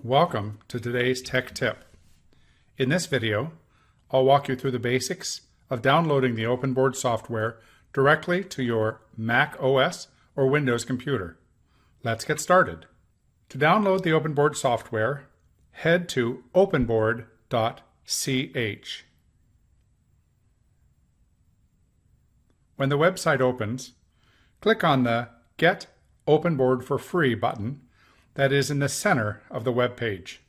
Welcome to today's tech tip. In this video, I'll walk you through the basics of downloading the OpenBoard software directly to your Mac OS or Windows computer. Let's get started. To download the OpenBoard software, head to openboard.ch. When the website opens, click on the Get OpenBoard for Free button that is in the center of the web page.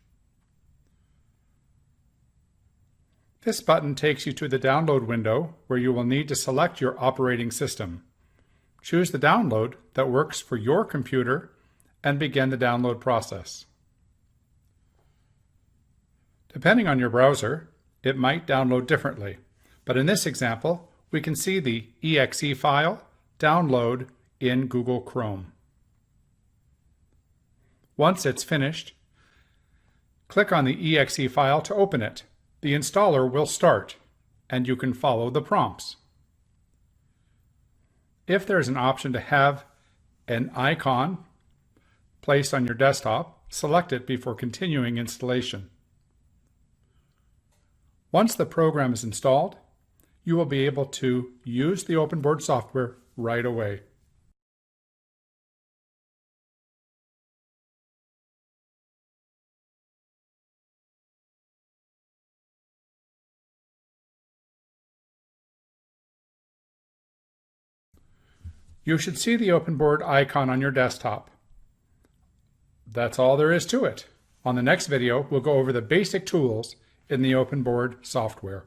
This button takes you to the download window where you will need to select your operating system. Choose the download that works for your computer and begin the download process. Depending on your browser, it might download differently, but in this example, we can see the exe file download in Google Chrome. Once it's finished, click on the exe file to open it. The installer will start, and you can follow the prompts. If there's an option to have an icon placed on your desktop, select it before continuing installation. Once the program is installed, you will be able to use the OpenBoard software right away. You should see the OpenBoard icon on your desktop. That's all there is to it. On the next video, we'll go over the basic tools in the OpenBoard software.